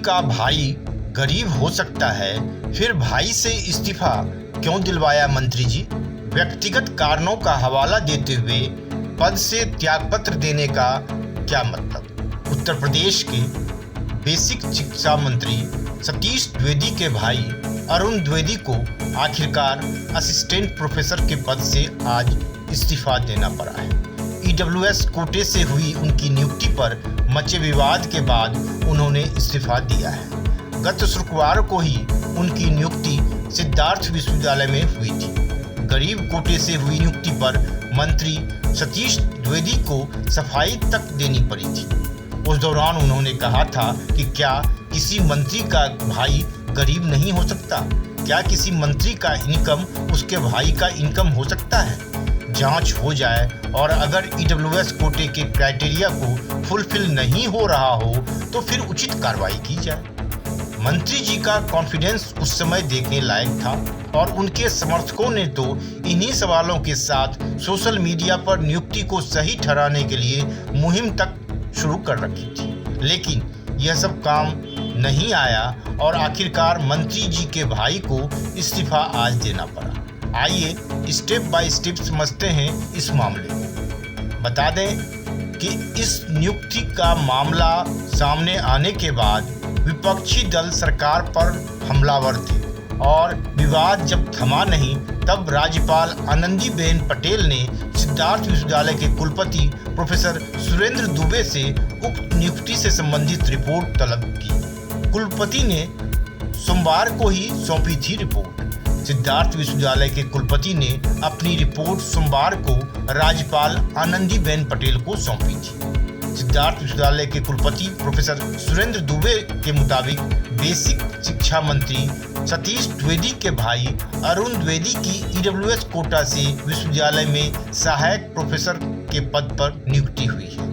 का भाई गरीब हो सकता है, फिर भाई से इस्तीफा क्यों दिलवाया मंत्री जी? व्यक्तिगत कारणों का हवाला देते हुए पद से त्यागपत्र देने का क्या मतलब? उत्तर प्रदेश के बेसिक शिक्षा मंत्री सतीश द्विवेदी के भाई अरुण द्विवेदी को आखिरकार असिस्टेंट प्रोफेसर के पद से आज इस्तीफा देना पड़ा है। ईडब्ल्यूएस कोटे से हुई उनकी नियुक्ति पर मचे विवाद के बाद उन्होंने इस्तीफा दिया है। गत शुक्रवार को ही उनकी नियुक्ति सिद्धार्थ विश्वविद्यालय में हुई थी। गरीब कोटे से हुई नियुक्ति पर मंत्री सतीश द्विवेदी को सफाई तक देनी पड़ी थी। उस दौरान उन्होंने कहा था कि क्या किसी मंत्री का भाई गरीब नहीं हो सकता? क्या किसी मंत्री का इनकम उसके भाई का इनकम हो सकता है? जांच हो जाए और अगर ईडब्ल्यूएस कोटे के क्राइटेरिया को फुलफिल नहीं हो रहा हो तो फिर उचित कार्रवाई की जाए। मंत्री जी का कॉन्फिडेंस उस समय देखने लायक था और उनके समर्थकों ने तो इन्हीं सवालों के साथ सोशल मीडिया पर नियुक्ति को सही ठहराने के लिए मुहिम तक शुरू कर रखी थी। लेकिन यह सब काम नहीं आया और आखिरकार मंत्री जी के भाई को इस्तीफा आज देना पड़ा। आइए स्टेप बाय स्टेप समझते हैं इस मामले को। बता दें कि इस नियुक्ति का मामला सामने आने के बाद विपक्षी दल सरकार पर हमलावर थे और विवाद जब थमा नहीं तब राज्यपाल आनंदीबेन पटेल ने सिद्धार्थ विश्वविद्यालय के कुलपति प्रोफेसर सुरेंद्र दुबे से उक्त नियुक्ति से संबंधित रिपोर्ट तलब की। कुलपति ने सोमवार को ही सौंपी थी रिपोर्ट। सिद्धार्थ विश्वविद्यालय के कुलपति ने अपनी रिपोर्ट सोमवार को राज्यपाल आनंदीबेन पटेल को सौंपी थी। सिद्धार्थ विश्वविद्यालय के कुलपति प्रोफेसर सुरेंद्र दुबे के मुताबिक बेसिक शिक्षा मंत्री सतीश द्विवेदी के भाई अरुण द्विवेदी की ईडब्ल्यूएस कोटा से विश्वविद्यालय में सहायक प्रोफेसर के पद पर नियुक्ति हुई है।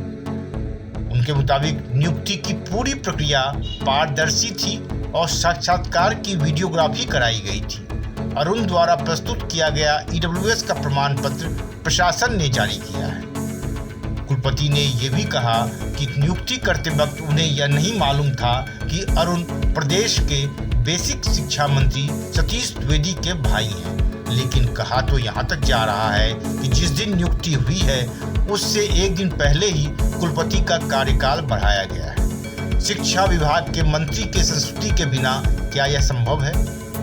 उनके मुताबिक नियुक्ति की पूरी प्रक्रिया पारदर्शी थी और साक्षात्कार की वीडियोग्राफी कराई गई थी। अरुण द्वारा प्रस्तुत किया गया ईडब्ल्यूएस का प्रमाण पत्र प्रशासन ने जारी किया है। कुलपति ने यह भी कहा कि नियुक्ति करते वक्त उन्हें यह नहीं मालूम था कि अरुण प्रदेश के बेसिक शिक्षा मंत्री सतीश द्विवेदी के भाई हैं। लेकिन कहा तो यहाँ तक जा रहा है कि जिस दिन नियुक्ति हुई है उससे एक दिन पहले ही कुलपति का कार्यकाल बढ़ाया गया है। शिक्षा विभाग के मंत्री के संस्तुति के बिना क्या यह संभव है?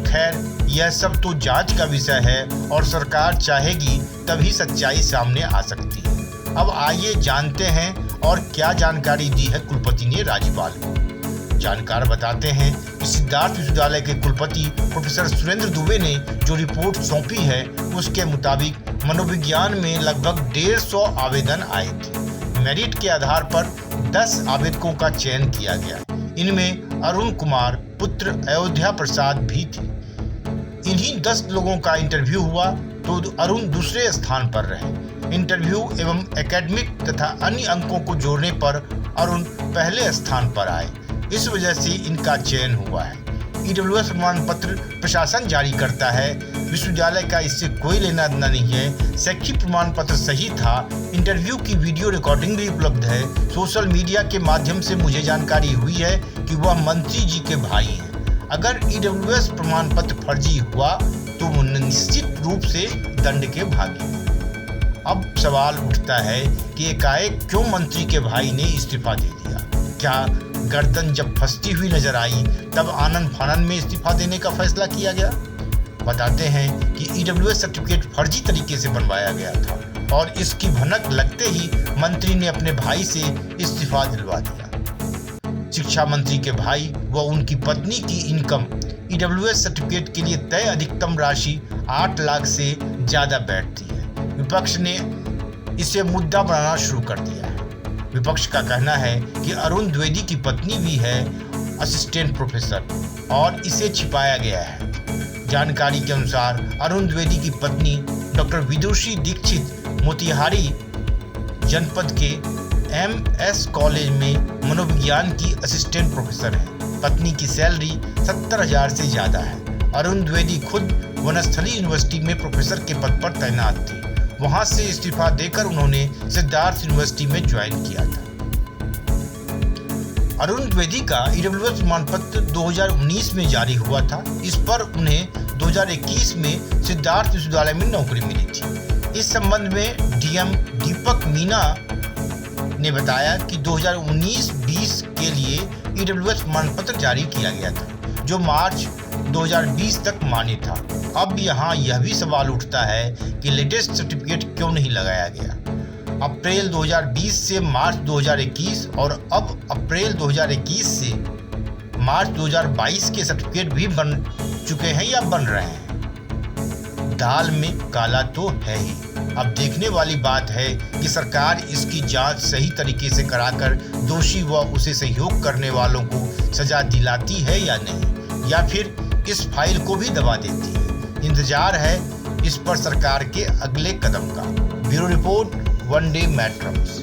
खैर, यह सब तो जांच का विषय है और सरकार चाहेगी तभी सच्चाई सामने आ सकती है। अब आइए जानते हैं और क्या जानकारी दी है कुलपति ने राज्यपाल को। जानकार बताते हैं कि सिद्धार्थ विश्वविद्यालय के कुलपति प्रोफेसर सुरेंद्र दुबे ने जो रिपोर्ट सौंपी है उसके मुताबिक मनोविज्ञान में लगभग 150 आवेदन आए थे। मेरिट के आधार पर 10 आवेदकों का चयन किया गया। इनमें अरुण कुमार पुत्र अयोध्या प्रसाद भी थे। इन्हीं 10 लोगों का इंटरव्यू हुआ तो अरुण दूसरे स्थान पर रहे। इंटरव्यू एवं एकेडमिक तथा अन्य अंकों को जोड़ने पर अरुण पहले स्थान पर आए। इस वजह से इनका चयन हुआ है। ईडब्ल्यूएस प्रमाण पत्र प्रशासन जारी करता है, विश्वविद्यालय का इससे कोई लेना देना नहीं है। शैक्षिक प्रमाण पत्र सही था। इंटरव्यू की वीडियो रिकॉर्डिंग भी उपलब्ध है। सोशल मीडिया के माध्यम से मुझे जानकारी हुई है कि वह मंत्री जी के भाई हैं। अगर ईडब्ल्यूएस प्रमाण पत्र फर्जी हुआ तो वो निश्चित रूप से दंड के भागी। अब सवाल उठता है कि एकाएक क्यों मंत्री के भाई ने इस्तीफा दे दिया? क्या गर्दन जब फंसती हुई नजर आई तब आनन फानन में इस्तीफा देने का फैसला किया गया? बताते हैं कि ईडब्ल्यूएस सर्टिफिकेट फर्जी तरीके से बनवाया गया था और इसकी भनक लगते ही मंत्री ने अपने भाई से इस्तीफा दिलवा दिया। शिक्षा मंत्री के भाई व उनकी पत्नी की इनकम ईडब्ल्यूएस सर्टिफिकेट के लिए तय अधिकतम राशि 8 लाख से ज्यादा बैठती है। विपक्ष ने इसे मुद्दा बनाना शुरू कर दिया है। विपक्ष का कहना है कि अरुण द्विवेदी की पत्नी भी है असिस्टेंट प्रोफेसर और इसे छिपाया गया है। जानकारी के अनुसार अरुण द्विवेदी की पत्नी डॉक्टर विदुषी दीक्षित मोतिहारी जनपद के MS कॉलेज में मनोविज्ञान की असिस्टेंट प्रोफेसर है। पत्नी की सैलरी 70,000 से ज़्यादा है। अरुण द्विवेदी खुद वनस्थली यूनिवर्सिटी में प्रोफेसर के पद पर तैनात थे। वहां से इस्तीफा देकर उन्होंने सिद्धार्थ यूनिवर्सिटी में ज्वाइन किया था। अरुण द्विवेदी का ईडब्ल्यूएस प्रमाण पत्र 2019 में जारी हुआ था। इस पर उन्हें 2021 में सिद्धार्थ विश्वविद्यालय में नौकरी मिली थी। इस संबंध में डीएम दीपक मीना ने बताया कि 2019-20 के लिए ईडब्ल्यूएस प्रमाण पत्र जारी किया गया था, जो मार्च 2020 तक मान्य था। अब यहाँ यह भी सवाल उठता है कि लेटेस्ट सर्टिफिकेट क्यों नहीं लगाया गया। अप्रैल 2020 से मार्च 2021 और अब अप्रैल 2021 से मार्च 2022 के सर्टिफिकेट भी बन चुके हैं या बन रहे हैं। दाल में काला तो है ही। अब देखने वाली बात है कि सरकार इसकी जांच सही तरीके से कराकर दोषी व उसे सहयोग करने वालों को सजा दिलाती है या नहीं, या फिर इस फाइल को भी दबा देती है। इंतजार है इस पर सरकार के अगले कदम का। ब्यूरो रिपोर्ट, वन डे मैट्रम्स।